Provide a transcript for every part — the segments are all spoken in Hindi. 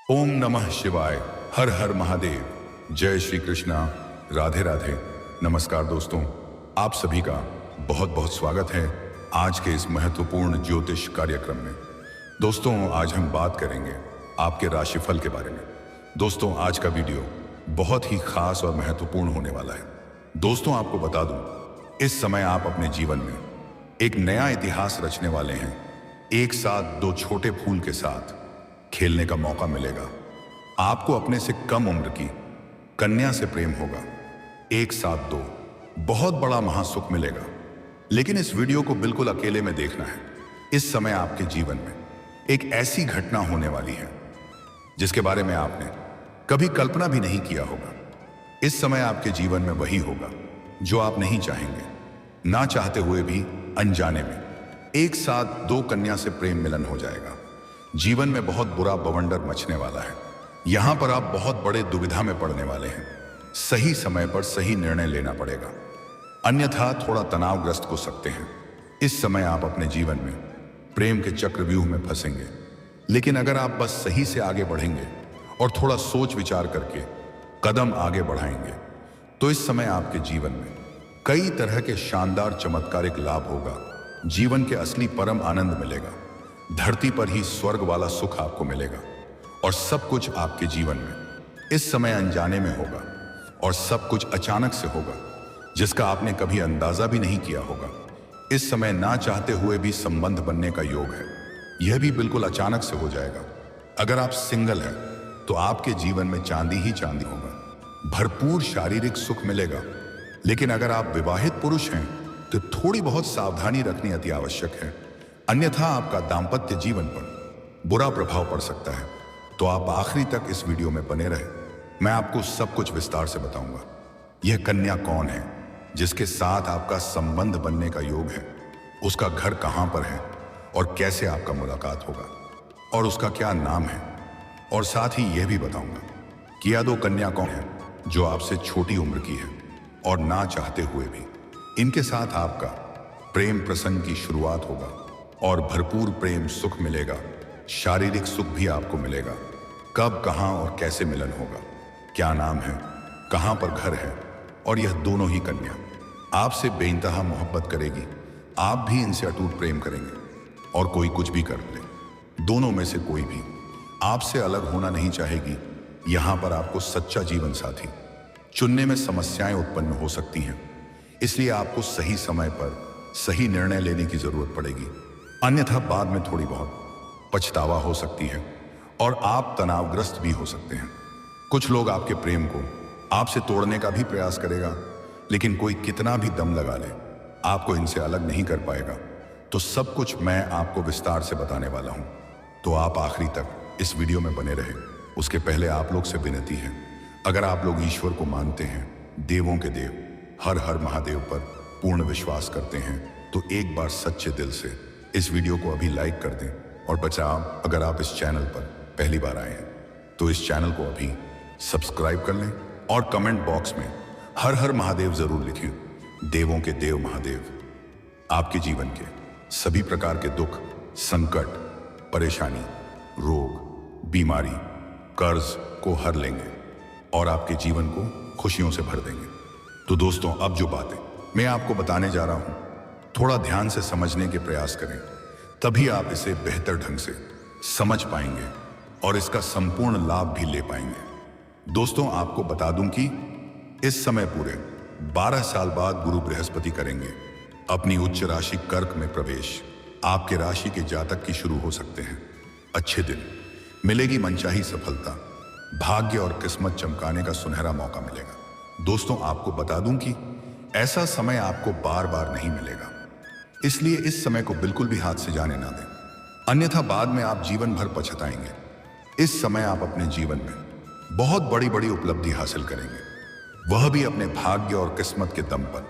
ओम नमः शिवाय। हर हर महादेव। जय श्री कृष्णा। राधे राधे। नमस्कार दोस्तों, आप सभी का बहुत बहुत स्वागत है आज के इस महत्वपूर्ण ज्योतिष कार्यक्रम में। दोस्तों, आज हम बात करेंगे आपके राशिफल के बारे में। दोस्तों, आज का वीडियो बहुत ही खास और महत्वपूर्ण होने वाला है। दोस्तों, आपको बता दूं, इस समय आप अपने जीवन में एक नया इतिहास रचने वाले हैं। एक साथ दो छोटे फूल के साथ खेलने का मौका मिलेगा। आपको अपने से कम उम्र की कन्या से प्रेम होगा। एक साथ दो बहुत बड़ा महासुख मिलेगा। लेकिन इस वीडियो को बिल्कुल अकेले में देखना है। इस समय आपके जीवन में एक ऐसी घटना होने वाली है जिसके बारे में आपने कभी कल्पना भी नहीं किया होगा। इस समय आपके जीवन में वही होगा जो आप नहीं चाहेंगे, ना चाहते हुए भी अनजाने में एक साथ दो कन्या से प्रेम मिलन हो जाएगा। जीवन में बहुत बुरा बवंडर मचने वाला है। यहां पर आप बहुत बड़े दुविधा में पड़ने वाले हैं। सही समय पर सही निर्णय लेना पड़ेगा, अन्यथा थोड़ा तनावग्रस्त हो सकते हैं। इस समय आप अपने जीवन में प्रेम के चक्रव्यूह में फंसेंगे। लेकिन अगर आप बस सही से आगे बढ़ेंगे और थोड़ा सोच विचार करके कदम आगे बढ़ाएंगे तो इस समय आपके जीवन में कई तरह के शानदार चमत्कारिक लाभ होगा। जीवन के असली परम आनंद मिलेगा। धरती पर ही स्वर्ग वाला सुख आपको मिलेगा और सब कुछ आपके जीवन में इस समय अनजाने में होगा और सब कुछ अचानक से होगा जिसका आपने कभी अंदाजा भी नहीं किया होगा। इस समय ना चाहते हुए भी संबंध बनने का योग है। यह भी बिल्कुल अचानक से हो जाएगा। अगर आप सिंगल हैं तो आपके जीवन में चांदी ही चांदी होगा। भरपूर शारीरिक सुख मिलेगा। लेकिन अगर आप विवाहित पुरुष हैं तो थोड़ी बहुत सावधानी रखनी अति आवश्यक है, अन्यथा आपका दांपत्य जीवन पर बुरा प्रभाव पड़ सकता है। तो आप आखिरी तक इस वीडियो में बने रहे। मैं आपको सब कुछ विस्तार से बताऊंगा। यह कन्या कौन है जिसके साथ आपका संबंध बनने का योग है, उसका घर कहां पर है और कैसे आपका मुलाकात होगा और उसका क्या नाम है। और साथ ही यह भी बताऊंगा कि यह दो कन्या कौन है जो आपसे छोटी उम्र की है और ना चाहते हुए भी इनके साथ आपका प्रेम प्रसंग की शुरुआत होगा और भरपूर प्रेम सुख मिलेगा। शारीरिक सुख भी आपको मिलेगा। कब, कहां और कैसे मिलन होगा, क्या नाम है, कहां पर घर है। और यह दोनों ही कन्या आपसे बेइंतहा मोहब्बत करेगी। आप भी इनसे अटूट प्रेम करेंगे और कोई कुछ भी कर ले, दोनों में से कोई भी आपसे अलग होना नहीं चाहेगी। यहां पर आपको सच्चा जीवन साथी चुनने में समस्याएं उत्पन्न हो सकती हैं। इसलिए आपको सही समय पर सही निर्णय लेने की जरूरत पड़ेगी, अन्यथा बाद में थोड़ी बहुत पछतावा हो सकती है और आप तनावग्रस्त भी हो सकते हैं। कुछ लोग आपके प्रेम को आपसे तोड़ने का भी प्रयास करेगा, लेकिन कोई कितना भी दम लगा ले आपको इनसे अलग नहीं कर पाएगा। तो सब कुछ मैं आपको विस्तार से बताने वाला हूं, तो आप आखिरी तक इस वीडियो में बने रहे। उसके पहले आप लोग से विनती है, अगर आप लोग ईश्वर को मानते हैं, देवों के देव हर हर महादेव पर पूर्ण विश्वास करते हैं, तो एक बार सच्चे दिल से इस वीडियो को अभी लाइक कर दें। और बचाओ, अगर आप इस चैनल पर पहली बार आए हैं तो इस चैनल को अभी सब्सक्राइब कर लें और कमेंट बॉक्स में हर हर महादेव जरूर लिखिए। देवों के देव महादेव आपके जीवन के सभी प्रकार के दुख, संकट, परेशानी, रोग, बीमारी, कर्ज को हर लेंगे और आपके जीवन को खुशियों से भर देंगे। तो दोस्तों, अब जो बातें मैं आपको बताने जा रहा हूं, थोड़ा ध्यान से समझने के प्रयास करें, तभी आप इसे बेहतर ढंग से समझ पाएंगे और इसका संपूर्ण लाभ भी ले पाएंगे। दोस्तों, आपको बता दूं कि इस समय पूरे 12 साल बाद गुरु बृहस्पति करेंगे अपनी उच्च राशि कर्क में प्रवेश। आपके राशि के जातक की शुरू हो सकते हैं अच्छे दिन, मिलेगी मनचाही सफलता, भाग्य और किस्मत चमकाने का सुनहरा मौका मिलेगा। दोस्तों, आपको बता दूं कि ऐसा समय आपको बार बार नहीं मिलेगा, इसलिए इस समय को बिल्कुल भी हाथ से जाने ना दें, अन्यथा बाद में आप जीवन भर पछताएंगे। इस समय आप अपने जीवन में बहुत बड़ी बड़ी उपलब्धि हासिल करेंगे, वह भी अपने भाग्य और किस्मत के दम पर।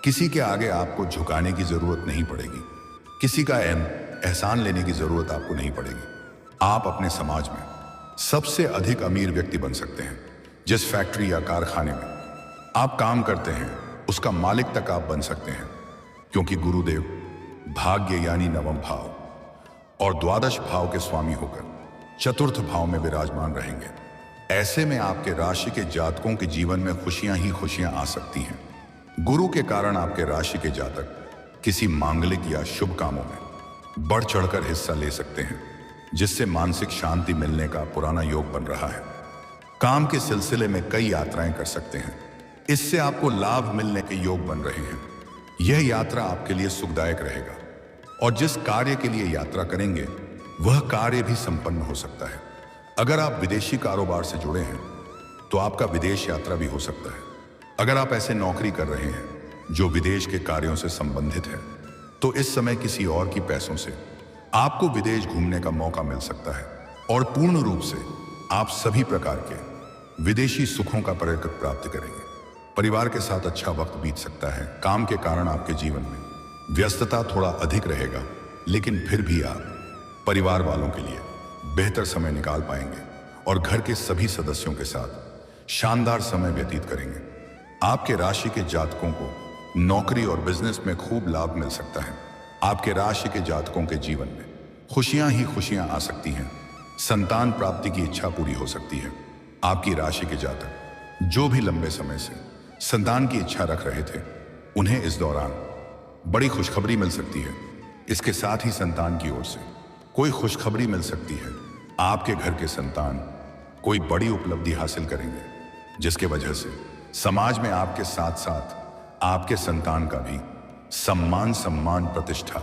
किसी के आगे आपको झुकाने की जरूरत नहीं पड़ेगी, किसी का एहसान लेने की जरूरत आपको नहीं पड़ेगी। आप अपने समाज में सबसे अधिक अमीर व्यक्ति बन सकते हैं। जिस फैक्ट्री या कारखाने में आप काम करते हैं उसका मालिक तक आप बन सकते हैं, क्योंकि गुरुदेव भाग्य यानी नवम भाव और द्वादश भाव के स्वामी होकर चतुर्थ भाव में विराजमान रहेंगे। ऐसे में आपके राशि के जातकों के जीवन में खुशियां ही खुशियां आ सकती हैं। गुरु के कारण आपके राशि के जातक किसी मांगलिक या शुभ कामों में बढ़ चढ़कर हिस्सा ले सकते हैं, जिससे मानसिक शांति मिलने का पुराना योग बन रहा है। काम के सिलसिले में कई यात्राएं कर सकते हैं, इससे आपको लाभ मिलने के योग बन रहे हैं। यह यात्रा आपके लिए सुखदायक रहेगा और जिस कार्य के लिए यात्रा करेंगे वह कार्य भी संपन्न हो सकता है। अगर आप विदेशी कारोबार से जुड़े हैं तो आपका विदेश यात्रा भी हो सकता है। अगर आप ऐसे नौकरी कर रहे हैं जो विदेश के कार्यों से संबंधित है तो इस समय किसी और की पैसों से आपको विदेश घूमने का मौका मिल सकता है और पूर्ण रूप से आप सभी प्रकार के विदेशी सुखों का परिकृत प्राप्त करेंगे। परिवार के साथ अच्छा वक्त बीत सकता है। काम के कारण आपके जीवन में व्यस्तता थोड़ा अधिक रहेगा, लेकिन फिर भी आप परिवार वालों के लिए बेहतर समय निकाल पाएंगे और घर के सभी सदस्यों के साथ शानदार समय व्यतीत करेंगे। आपके राशि के जातकों को नौकरी और बिजनेस में खूब लाभ मिल सकता है। आपके राशि के जातकों के जीवन में खुशियां ही खुशियां आ सकती हैं। संतान प्राप्ति की इच्छा पूरी हो सकती है। आपकी राशि के जातक जो भी लंबे समय से संतान की इच्छा रख रहे थे, उन्हें इस दौरान बड़ी खुशखबरी मिल सकती है। इसके साथ ही संतान की ओर से कोई खुशखबरी मिल सकती है। आपके घर के संतान कोई बड़ी उपलब्धि हासिल करेंगे, जिसके वजह से समाज में आपके साथ साथ आपके संतान का भी सम्मान प्रतिष्ठा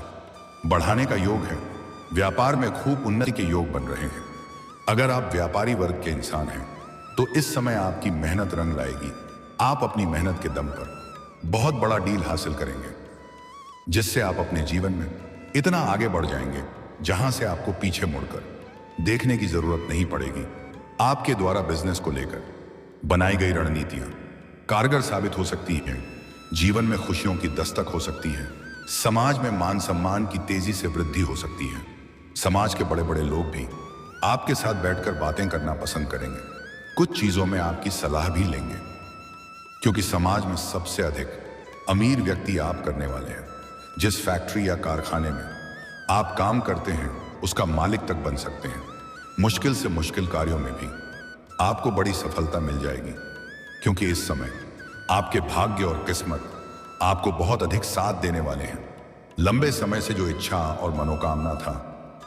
बढ़ाने का योग है। व्यापार में खूब उन्नति के योग बन रहे हैं। अगर आप व्यापारी वर्ग के इंसान हैं तो इस समय आपकी मेहनत रंग लाएगी। आप अपनी मेहनत के दम पर बहुत बड़ा डील हासिल करेंगे, जिससे आप अपने जीवन में इतना आगे बढ़ जाएंगे जहां से आपको पीछे मुड़कर देखने की जरूरत नहीं पड़ेगी। आपके द्वारा बिजनेस को लेकर बनाई गई रणनीतियां कारगर साबित हो सकती हैं। जीवन में खुशियों की दस्तक हो सकती है। समाज में मान सम्मान की तेजी से वृद्धि हो सकती है। समाज के बड़े बड़े लोग भी आपके साथ बैठकर बातें करना पसंद करेंगे। कुछ चीजों में आपकी सलाह भी लेंगे, क्योंकि समाज में सबसे अधिक अमीर व्यक्ति आप करने वाले हैं। जिस फैक्ट्री या कारखाने में आप काम करते हैं उसका मालिक तक बन सकते हैं। मुश्किल से मुश्किल कार्यों में भी आपको बड़ी सफलता मिल जाएगी, क्योंकि इस समय आपके भाग्य और किस्मत आपको बहुत अधिक साथ देने वाले हैं। लंबे समय से जो इच्छा और मनोकामना था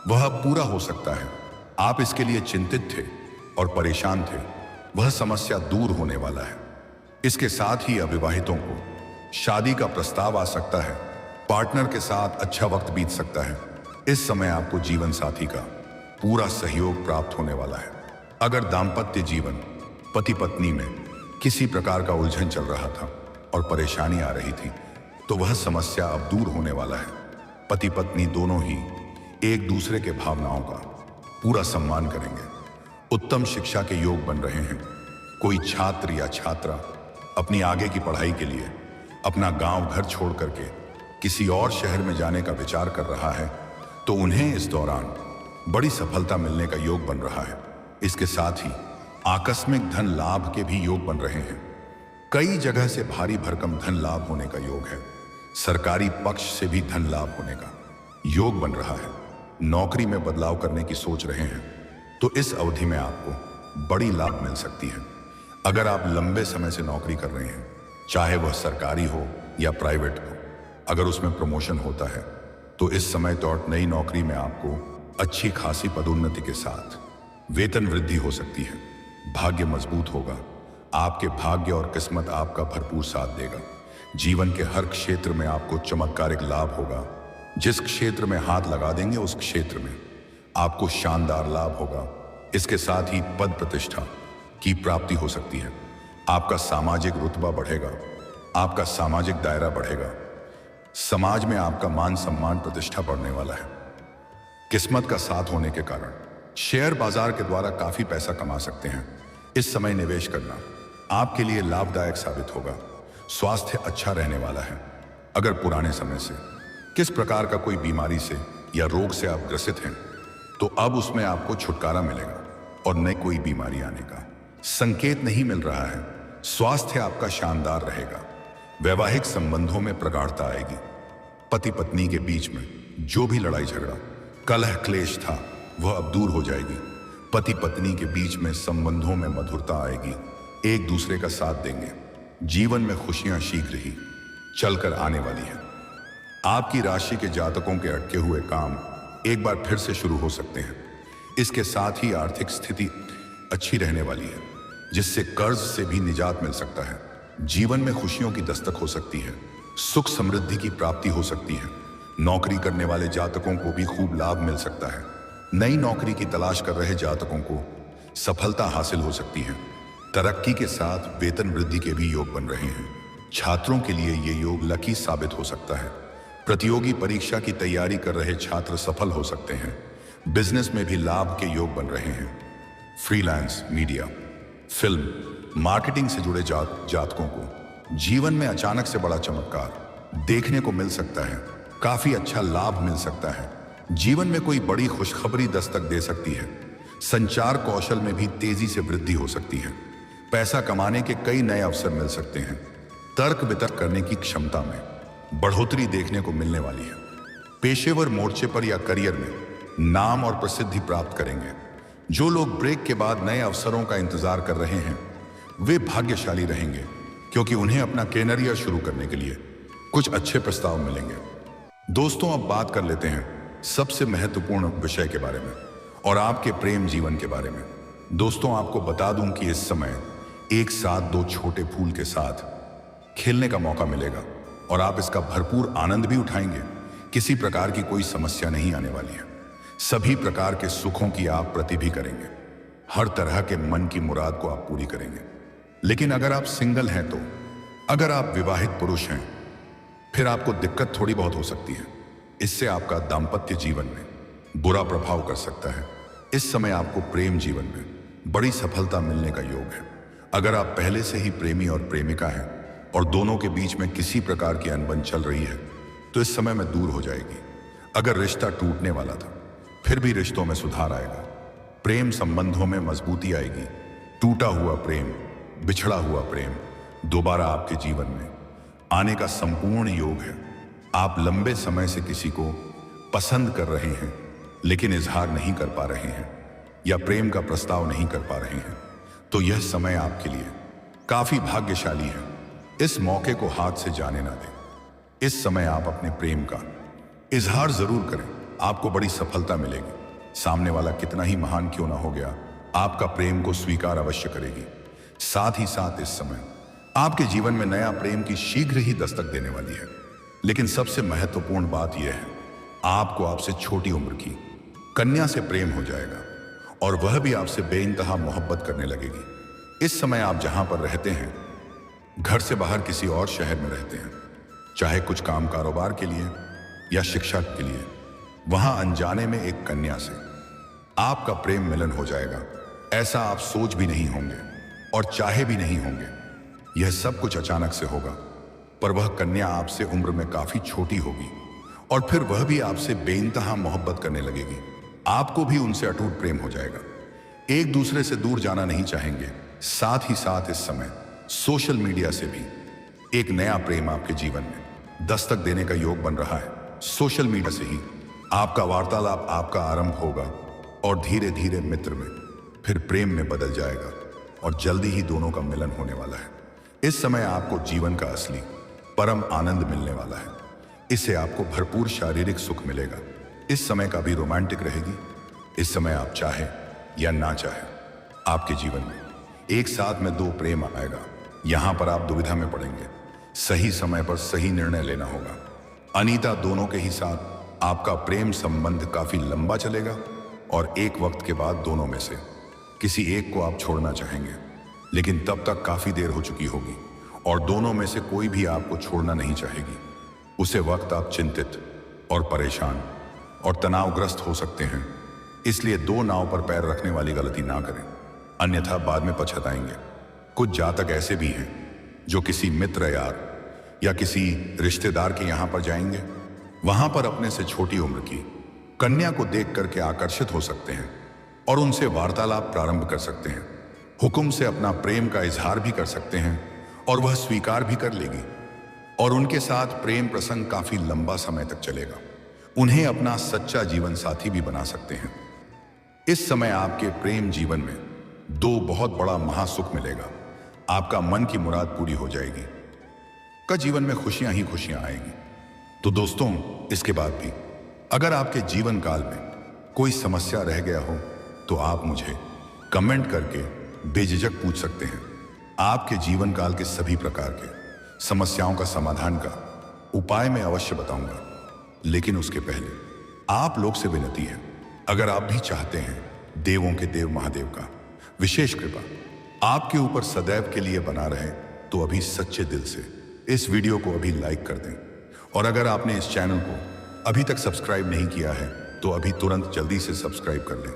वह अब पूरा हो सकता है। आप इसके लिए चिंतित थे और परेशान थे, वह समस्या दूर होने वाला है। इसके साथ ही अविवाहितों को शादी का प्रस्ताव आ सकता है। पार्टनर के साथ अच्छा वक्त बीत सकता है। इस समय आपको जीवन साथी का पूरा सहयोग प्राप्त होने वाला है। अगर दाम्पत्य जीवन पति पत्नी में किसी प्रकार का उलझन चल रहा था और परेशानी आ रही थी, तो वह समस्या अब दूर होने वाला है। पति पत्नी दोनों ही एक दूसरे के भावनाओं का पूरा सम्मान करेंगे। उत्तम शिक्षा के योग बन रहे हैं। कोई छात्र या छात्रा अपनी आगे की पढ़ाई के लिए अपना गांव घर छोड़ करके किसी और शहर में जाने का विचार कर रहा है, तो उन्हें इस दौरान बड़ी सफलता मिलने का योग बन रहा है। इसके साथ ही आकस्मिक धन लाभ के भी योग बन रहे हैं। कई जगह से भारी भरकम धन लाभ होने का योग है। सरकारी पक्ष से भी धन लाभ होने का योग बन रहा है। नौकरी में बदलाव करने की सोच रहे हैं तो इस अवधि में आपको बड़ी लाभ मिल सकती है। अगर आप लंबे समय से नौकरी कर रहे हैं, चाहे वह सरकारी हो या प्राइवेट हो, अगर उसमें प्रमोशन होता है तो इस समय तो नई नौकरी में आपको अच्छी खासी पदोन्नति के साथ वेतन वृद्धि हो सकती है। भाग्य मजबूत होगा। आपके भाग्य और किस्मत आपका भरपूर साथ देगा। जीवन के हर क्षेत्र में आपको चमत्कारिक लाभ होगा। जिस क्षेत्र में हाथ लगा देंगे उस क्षेत्र में आपको शानदार लाभ होगा। इसके साथ ही पद प्रतिष्ठा की प्राप्ति हो सकती है। आपका सामाजिक रुतबा बढ़ेगा। आपका सामाजिक दायरा बढ़ेगा। समाज में आपका मान सम्मान प्रतिष्ठा बढ़ने वाला है। किस्मत का साथ होने के कारण शेयर बाजार के द्वारा काफी पैसा कमा सकते हैं। इस समय निवेश करना आपके लिए लाभदायक साबित होगा। स्वास्थ्य अच्छा रहने वाला है। अगर पुराने समय से किस प्रकार का कोई बीमारी से या रोग से आप ग्रसित हैं, तो अब उसमें आपको छुटकारा मिलेगा और नई कोई बीमारी आने का संकेत नहीं मिल रहा है। स्वास्थ्य आपका शानदार रहेगा। वैवाहिक संबंधों में प्रगाढ़ता आएगी। पति पत्नी के बीच में जो भी लड़ाई झगड़ा कलह क्लेश था वह अब दूर हो जाएगी। पति पत्नी के बीच में संबंधों में मधुरता आएगी, एक दूसरे का साथ देंगे। जीवन में खुशियां शीघ्र ही चलकर आने वाली हैं। आपकी राशि के जातकों के अटके हुए काम एक बार फिर से शुरू हो सकते हैं। इसके साथ ही आर्थिक स्थिति अच्छी रहने वाली है, जिससे कर्ज से भी निजात मिल सकता है। जीवन में खुशियों की दस्तक हो सकती है, सुख समृद्धि की प्राप्ति हो सकती है। नौकरी करने वाले जातकों को भी खूब लाभ मिल सकता है। नई नौकरी की तलाश कर रहे जातकों को सफलता हासिल हो सकती है। तरक्की के साथ वेतन वृद्धि के भी योग बन रहे हैं। छात्रों के लिए ये योग लकी साबित हो सकता है। प्रतियोगी परीक्षा की तैयारी कर रहे छात्र सफल हो सकते हैं। बिजनेस में भी लाभ के योग बन रहे हैं। फ्रीलांस, मीडिया, फिल्म, मार्केटिंग से जुड़े जातकों को जीवन में अचानक से बड़ा चमत्कार देखने को मिल सकता है। काफी अच्छा लाभ मिल सकता है। जीवन में कोई बड़ी खुशखबरी दस्तक दे सकती है। संचार कौशल में भी तेजी से वृद्धि हो सकती है। पैसा कमाने के कई नए अवसर मिल सकते हैं। तर्क वितर्क करने की क्षमता में बढ़ोतरी देखने को मिलने वाली है। पेशेवर मोर्चे पर या करियर में नाम और प्रसिद्धि प्राप्त करेंगे। जो लोग ब्रेक के बाद नए अवसरों का इंतजार कर रहे हैं, वे भाग्यशाली रहेंगे, क्योंकि उन्हें अपना कैरियर शुरू करने के लिए कुछ अच्छे प्रस्ताव मिलेंगे। दोस्तों, अब बात कर लेते हैं सबसे महत्वपूर्ण विषय के बारे में और आपके प्रेम जीवन के बारे में। दोस्तों, आपको बता दूं कि इस समय एक साथ दो छोटे फूल के साथ खेलने का मौका मिलेगा और आप इसका भरपूर आनंद भी उठाएंगे। किसी प्रकार की कोई समस्या नहीं आने वाली है। सभी प्रकार के सुखों की आप प्रति भी करेंगे। हर तरह के मन की मुराद को आप पूरी करेंगे। लेकिन अगर आप सिंगल हैं तो, अगर आप विवाहित पुरुष हैं, फिर आपको दिक्कत थोड़ी बहुत हो सकती है। इससे आपका दाम्पत्य जीवन में बुरा प्रभाव कर सकता है। इस समय आपको प्रेम जीवन में बड़ी सफलता मिलने का योग है। अगर आप पहले से ही प्रेमी और प्रेमिका हैं और दोनों के बीच में किसी प्रकार की अनबन चल रही है, तो इस समय में दूर हो जाएगी। अगर रिश्ता टूटने वाला था, फिर भी रिश्तों में सुधार आएगा। प्रेम संबंधों में मजबूती आएगी। टूटा हुआ प्रेम, बिछड़ा हुआ प्रेम दोबारा आपके जीवन में आने का संपूर्ण योग है। आप लंबे समय से किसी को पसंद कर रहे हैं, लेकिन इजहार नहीं कर पा रहे हैं या प्रेम का प्रस्ताव नहीं कर पा रहे हैं, तो यह समय आपके लिए काफी भाग्यशाली है। इस मौके को हाथ से जाने ना दें। इस समय आप अपने प्रेम का इजहार जरूर करें, आपको बड़ी सफलता मिलेगी। सामने वाला कितना ही महान क्यों ना हो गया, आपका प्रेम को स्वीकार अवश्य करेगी। साथ ही साथ इस समय आपके जीवन में नया प्रेम की शीघ्र ही दस्तक देने वाली है। लेकिन सबसे महत्वपूर्ण बात यह है, आपको आपसे छोटी उम्र की कन्या से प्रेम हो जाएगा और वह भी आपसे बेइंतहा मोहब्बत करने लगेगी। इस समय आप जहां पर रहते हैं, घर से बाहर किसी और शहर में रहते हैं, चाहे कुछ काम कारोबार के लिए या शिक्षा के लिए, वहां अनजाने में एक कन्या से आपका प्रेम मिलन हो जाएगा। ऐसा आप सोच भी नहीं होंगे और चाहे भी नहीं होंगे। यह सब कुछ अचानक से होगा, पर वह कन्या आपसे उम्र में काफी छोटी होगी और फिर वह भी आपसे बेइंतहा मोहब्बत करने लगेगी। आपको भी उनसे अटूट प्रेम हो जाएगा। एक दूसरे से दूर जाना नहीं चाहेंगे। साथ ही साथ इस समय सोशल मीडिया से भी एक नया प्रेम आपके जीवन में दस्तक देने का योग बन रहा है। सोशल मीडिया से ही आपका वार्तालाप आपका आरंभ होगा और धीरे धीरे मित्र में, फिर प्रेम में बदल जाएगा और जल्दी ही दोनों का मिलन होने वाला है। इस समय आपको जीवन का असली परम आनंद मिलने वाला है। इससे आपको भरपूर शारीरिक सुख मिलेगा। इस समय का भी रोमांटिक रहेगी। इस समय आप चाहे या ना चाहे, आपके जीवन में एक साथ में दो प्रेम आएगा। यहां पर आप दुविधा में पड़ेंगे। सही समय पर सही निर्णय लेना होगा। अनीता, दोनों के ही साथ आपका प्रेम संबंध काफी लंबा चलेगा और एक वक्त के बाद दोनों में से किसी एक को आप छोड़ना चाहेंगे, लेकिन तब तक काफी देर हो चुकी होगी और दोनों में से कोई भी आपको छोड़ना नहीं चाहेगी। उसे वक्त आप चिंतित और परेशान और तनावग्रस्त हो सकते हैं। इसलिए दो नाव पर पैर रखने वाली गलती ना करें, अन्यथा बाद में पछताएंगे। कुछ जातक ऐसे भी हैं जो किसी मित्र यार या किसी रिश्तेदार के यहां पर जाएंगे। वहां पर अपने से छोटी उम्र की कन्या को देख करके आकर्षित हो सकते हैं और उनसे वार्तालाप प्रारंभ कर सकते हैं। हुक्म से अपना प्रेम का इजहार भी कर सकते हैं और वह स्वीकार भी कर लेगी और उनके साथ प्रेम प्रसंग काफी लंबा समय तक चलेगा। उन्हें अपना सच्चा जीवन साथी भी बना सकते हैं। इस समय आपके प्रेम जीवन में दो बहुत बड़ा महासुख मिलेगा। आपका मन की मुराद पूरी हो जाएगी। का जीवन में खुशियां ही खुशियां आएंगी। तो दोस्तों, इसके बाद भी अगर आपके जीवन काल में कोई समस्या रह गया हो तो आप मुझे कमेंट करके बेझिझक पूछ सकते हैं। आपके जीवन काल के सभी प्रकार के समस्याओं का समाधान का उपाय मैं अवश्य बताऊंगा। लेकिन उसके पहले आप लोग से विनती है, अगर आप भी चाहते हैं देवों के देव महादेव का विशेष कृपा आपके ऊपर सदैव के लिए बना रहे, तो अभी सच्चे दिल से इस वीडियो को अभी लाइक कर दें। और अगर आपने इस चैनल को अभी तक सब्सक्राइब नहीं किया है तो अभी तुरंत जल्दी से सब्सक्राइब कर लें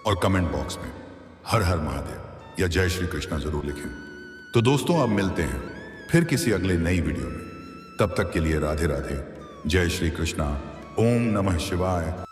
और कमेंट बॉक्स में हर हर महादेव या जय श्री कृष्णा जरूर लिखें। तो दोस्तों, अब मिलते हैं फिर किसी अगले नई वीडियो में। तब तक के लिए राधे राधे, जय श्री कृष्णा, ओम नमः शिवाय।